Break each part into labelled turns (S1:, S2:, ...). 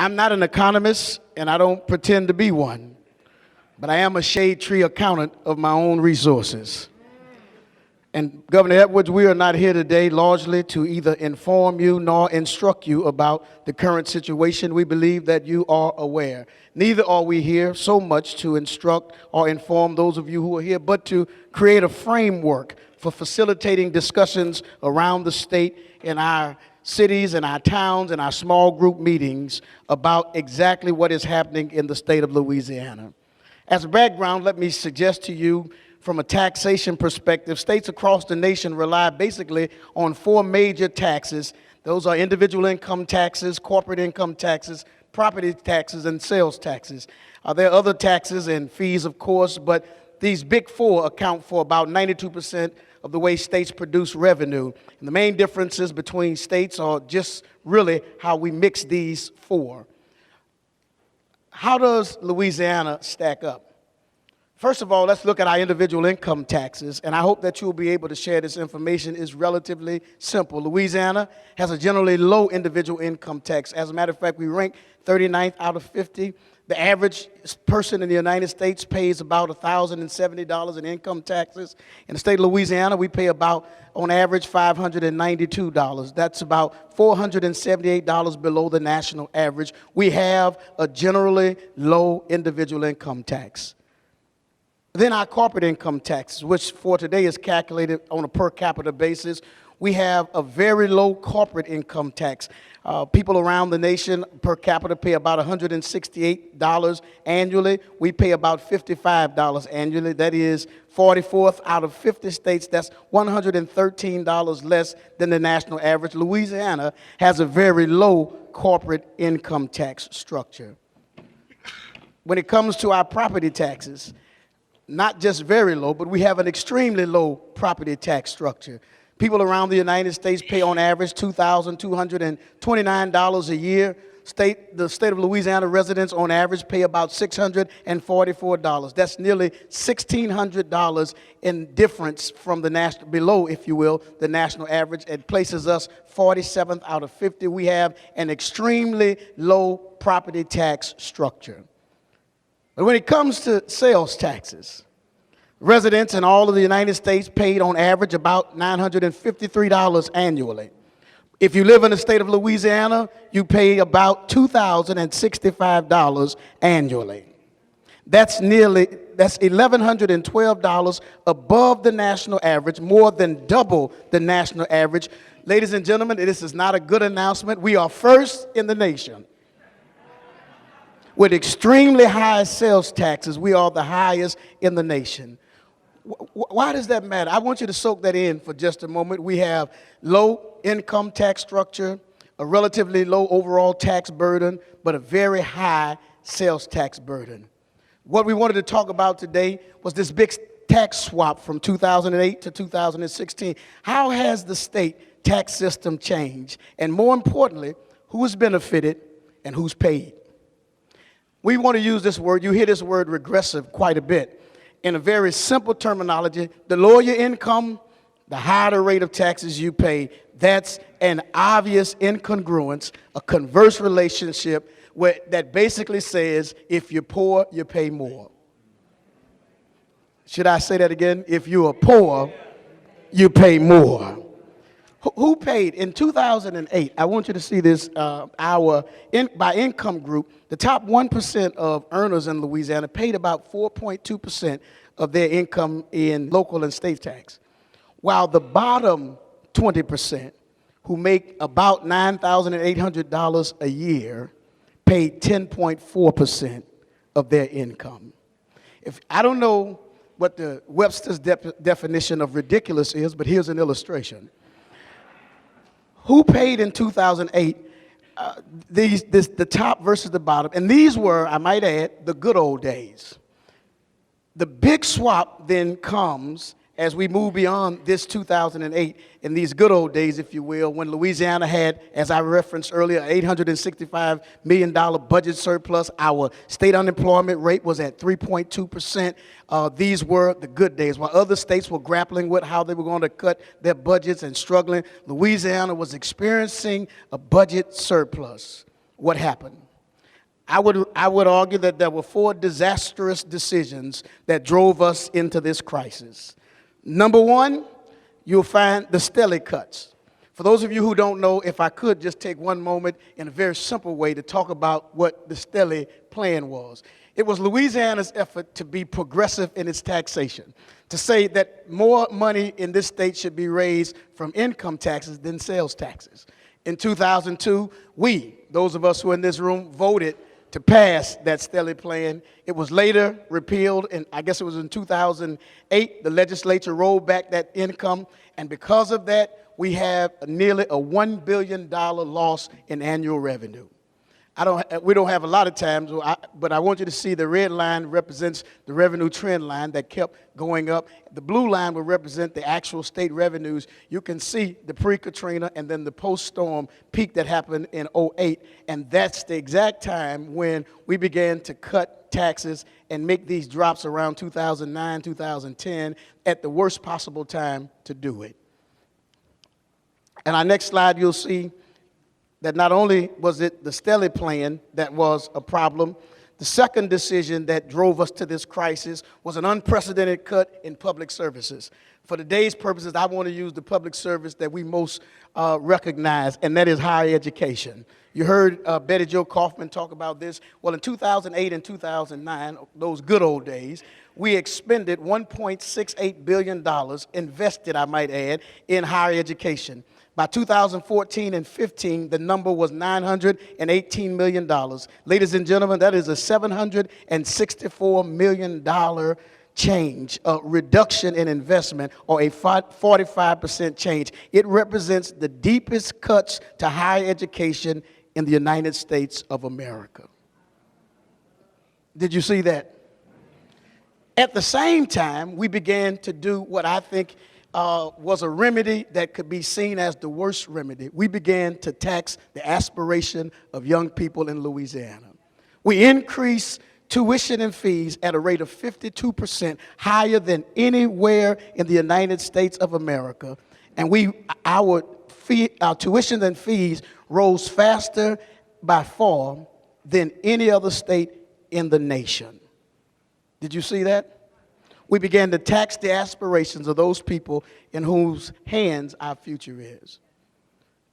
S1: I'm not an economist, and I don't pretend to be one, but I am a shade tree accountant of my own resources. And Governor Edwards, we are not here today largely to either inform you nor instruct you about the current situation. We believe that you are aware. Neither are we here so much to instruct or inform those of you who are here, but to create a framework for facilitating discussions around the state in our cities and our towns and our small group meetings about exactly what is happening in the state of Louisiana. As a background, let me suggest to you from a taxation perspective, states across the nation rely basically on four major taxes. Those are individual income taxes, corporate income taxes, property taxes, and sales taxes. There are other taxes and fees, of course, but these big four account for about 92% of the way states produce revenue. And the main differences between states are just really how we mix these four. How does Louisiana stack up? First of all, let's look at our individual income taxes, and I hope that you'll be able to share this information. It's relatively simple. Louisiana has a generally low individual income tax. As a matter of fact, we rank 39th out of 50. The average person in the United States pays about $1,070 in income taxes. In the state of Louisiana, we pay about, on average, $592. That's about $478 below the national average. We have a generally low individual income tax. Then our corporate income tax, which for today is calculated on a per capita basis. We have a very low corporate income tax. People around the nation per capita pay about $168 annually. We pay about $55 annually. That is 44th out of 50 states. That's $113 less than the national average. Louisiana has a very low corporate income tax structure. When it comes to our property taxes, not just very low, but we have an extremely low property tax structure. People around the United States pay on average $2,229 a year. The state of Louisiana residents on average pay about $644. That's nearly $1,600 in difference from the national, below, if you will, the national average. It places us 47th out of 50. We have an extremely low property tax structure. But when it comes to sales taxes, residents in all of the United States paid on average about $953 annually. If you live in the state of Louisiana, you pay about $2,065 annually. That's $1,112 above the national average, more than double the national average. Ladies and gentlemen, this is not a good announcement. We are first in the nation. With extremely high sales taxes, we are the highest in the nation. Why does that matter? I want you to soak that in for just a moment. We have low income tax structure, a relatively low overall tax burden, but a very high sales tax burden. What we wanted to talk about today was this big tax swap from 2008 to 2016. How has the state tax system changed? And more importantly, who's benefited and who's paid? We want to use this word. You hear this word regressive quite a bit. In a very simple terminology, the lower your income, the higher the rate of taxes you pay. That's an obvious incongruence, a converse relationship that basically says if you're poor, you pay more. Should I say that again? If you are poor, you pay more. Who paid in 2008? I want you to see this. By income group, the top 1% of earners in Louisiana paid about 4.2% of their income in local and state tax, while the bottom 20%, who make about $9,800 a year, paid 10.4% of their income. I don't know what the Webster's definition of ridiculous is, but here's an illustration. Who paid in 2008, the top versus the bottom? And these were, I might add, the good old days. The big swap then comes as we move beyond this 2008 in these good old days, if you will, when Louisiana had, as I referenced earlier, $865 million budget surplus. Our state unemployment rate was at 3.2%. These were the good days. While other states were grappling with how they were going to cut their budgets and struggling, Louisiana was experiencing a budget surplus. What happened? I would argue that there were four disastrous decisions that drove us into this crisis. Number one, you'll find the Stelly cuts. For those of you who don't know, if I could just take one moment in a very simple way to talk about what the Stelly plan was. It was Louisiana's effort to be progressive in its taxation, to say that more money in this state should be raised from income taxes than sales taxes. In 2002, those of us who are in this room, voted to pass that Stelly plan. It was later repealed, and I guess it was in 2008, the legislature rolled back that income, and because of that, we have nearly a $1 billion loss in annual revenue. We don't have a lot of time, but I want you to see the red line represents the revenue trend line that kept going up. The blue line will represent the actual state revenues. You can see the pre-Katrina and then the post-storm peak that happened in '08, and that's the exact time when we began to cut taxes and make these drops around 2009, 2010, at the worst possible time to do it. And our next slide, you'll see that not only was it the Stelly plan that was a problem, the second decision that drove us to this crisis was an unprecedented cut in public services. For today's purposes, I want to use the public service that we most recognize, and that is higher education. You heard Betty Jo Kaufman talk about this. Well, in 2008 and 2009, those good old days, we expended $1.68 billion, invested, I might add, in higher education. By 2014 and 15, the number was $918 million. Ladies and gentlemen, that is a $764 million change, a reduction in investment, or a 45% change. It represents the deepest cuts to higher education in the United States of America. Did you see that? At the same time, we began to do what I think was a remedy that could be seen as the worst remedy. We began to tax the aspiration of young people in Louisiana. We increased tuition and fees at a rate of 52% higher than anywhere in the United States of America. And our tuition and fees rose faster by far than any other state in the nation. Did you see that? We began to tax the aspirations of those people in whose hands our future is.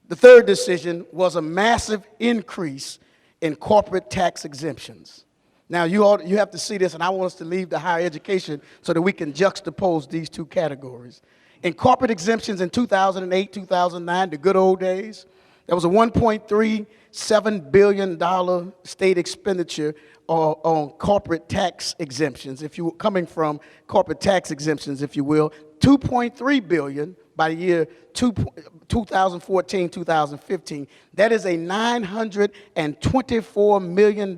S1: The third decision was a massive increase in corporate tax exemptions. Now, you have to see this, and I want us to leave the higher education so that we can juxtapose these two categories. In corporate exemptions in 2008, 2009, the good old days, there was a $1.37 billion state expenditure on corporate tax exemptions, if you were coming from corporate tax exemptions, if you will. $2.3 billion by the year 2014, 2015. That is a $924 million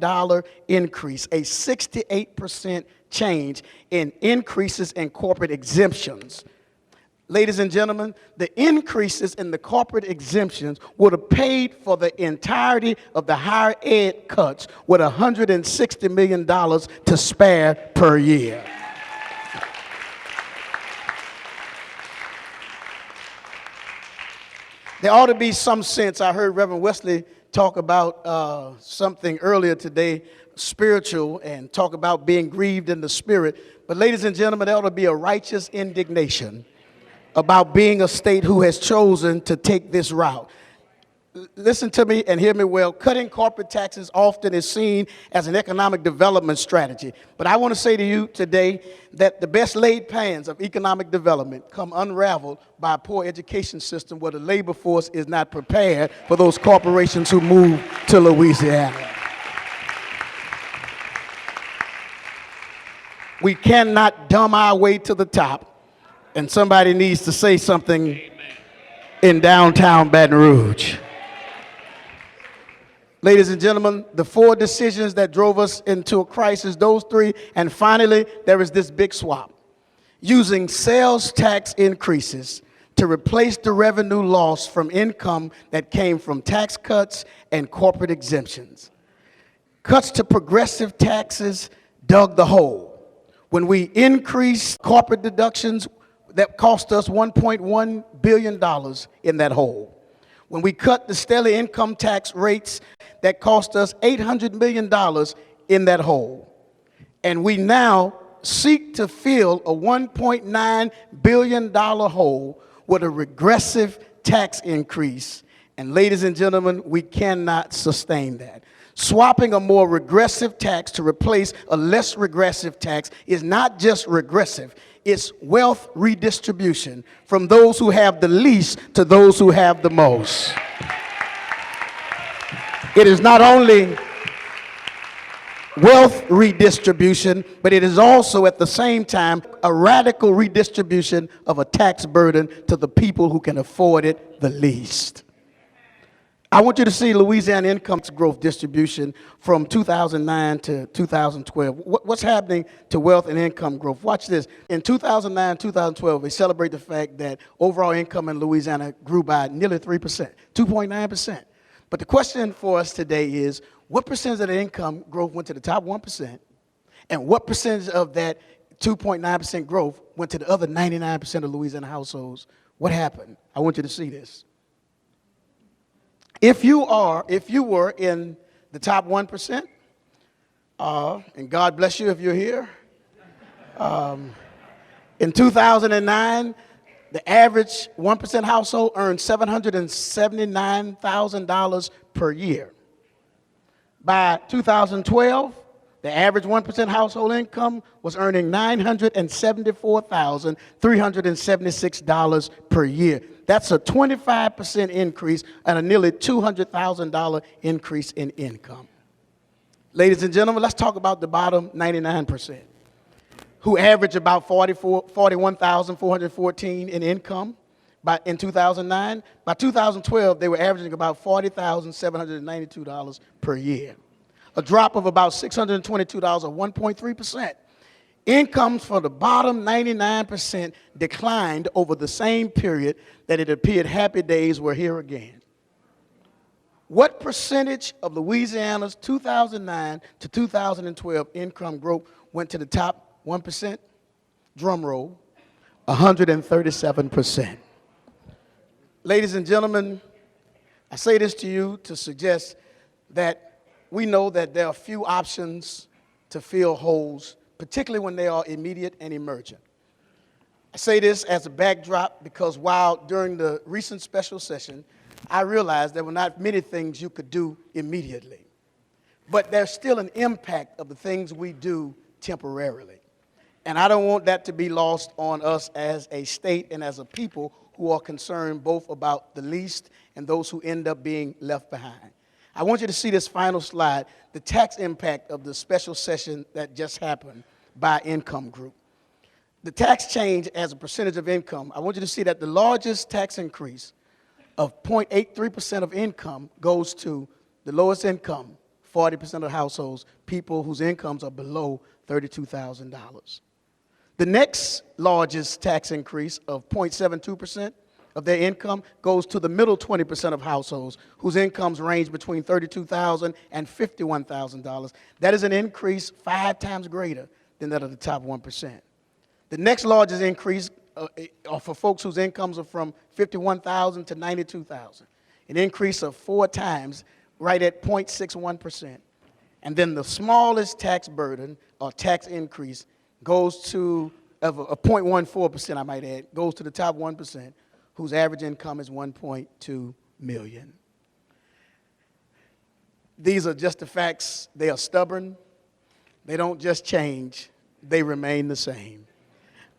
S1: increase, a 68% change in increases in corporate exemptions. Ladies and gentlemen, the increases in the corporate exemptions would have paid for the entirety of the higher ed cuts with $160 million to spare per year. There ought to be some sense. I heard Reverend Wesley talk about something earlier today, spiritual, and talk about being grieved in the spirit. But ladies and gentlemen, there ought to be a righteous indignation about being a state who has chosen to take this route. Listen to me and hear me well. Cutting corporate taxes often is seen as an economic development strategy. But I want to say to you today that the best laid plans of economic development come unraveled by a poor education system where the labor force is not prepared for those corporations who move to Louisiana. We cannot dumb our way to the top. And somebody needs to say something in downtown Baton Rouge. Ladies and gentlemen, the four decisions that drove us into a crisis, those three, and finally, there is this big swap. Using sales tax increases to replace the revenue loss from income that came from tax cuts and corporate exemptions. Cuts to progressive taxes dug the hole. When we increased corporate deductions, that cost us $1.1 billion in that hole. when we cut the stellar income tax rates that cost us $800 million in that hole. And we now seek to fill a $1.9 billion hole with a regressive tax increase. And ladies and gentlemen, we cannot sustain that. Swapping a more regressive tax to replace a less regressive tax is not just regressive, it's wealth redistribution from those who have the least to those who have the most. It is not only wealth redistribution, but it is also at the same time a radical redistribution of a tax burden to the people who can afford it the least. I want you to see Louisiana income growth distribution from 2009 to 2012. What's happening to wealth and income growth? Watch this. In 2009, 2012, we celebrate the fact that overall income in Louisiana grew by nearly 3%, 2.9%. But the question for us today is, what percentage of the income growth went to the top 1%? And what percentage of that 2.9% growth went to the other 99% of Louisiana households? What happened? I want you to see this. If you were in the top 1%, and God bless you if you're here, in 2009, the average 1% household earned $779,000 per year. By 2012, the average 1% household income was earning $974,376 per year. That's a 25% increase and a nearly $200,000 increase in income. Ladies and gentlemen, let's talk about the bottom 99%, who average about $41,414 in income in 2009. By 2012, they were averaging about $40,792 per year, a drop of about $622 or 1.3%. Incomes for the bottom 99% declined over the same period that it appeared happy days were here again. What percentage of Louisiana's 2009 to 2012 income growth went to the top 1%? Drum roll, 137%. Ladies and gentlemen, I say this to you to suggest that we know that there are few options to fill holes, particularly when they are immediate and emergent. I say this as a backdrop because while during the recent special session, I realized there were not many things you could do immediately, but there's still an impact of the things we do temporarily. And I don't want that to be lost on us as a state and as a people who are concerned both about the least and those who end up being left behind. I want you to see this final slide, the tax impact of the special session that just happened by income group. The tax change as a percentage of income, I want you to see that the largest tax increase of 0.83% of income goes to the lowest income, 40% of households, people whose incomes are below $32,000. The next largest tax increase of 0.72% of their income goes to the middle 20% of households whose incomes range between $32,000 and $51,000. That is an increase 5 times greater than that of the top 1%. The next largest increase are for folks whose incomes are from $51,000 to $92,000, an increase of 4 times, right at 0.61%. And then the smallest tax burden or tax increase goes to, of a 0.14%, I might add, goes to the top 1%, whose average income is $1.2 million. These are just the facts. They are stubborn. They don't just change. They remain the same.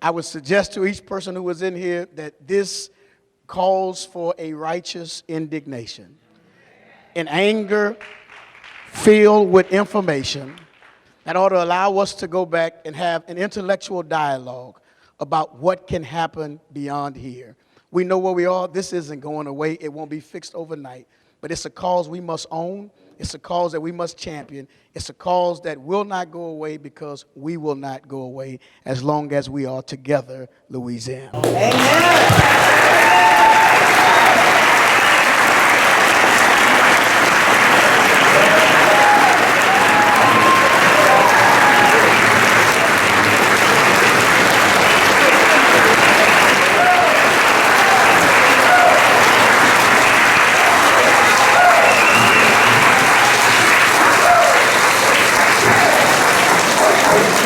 S1: I would suggest to each person who was in here that this calls for a righteous indignation, an anger filled with information that ought to allow us to go back and have an intellectual dialogue about what can happen beyond here. We know where we are. This isn't going away. It won't be fixed overnight. But it's a cause we must own. It's a cause that we must champion. It's a cause that will not go away because we will not go away as long as we are together, Louisiana. Amen. Amen.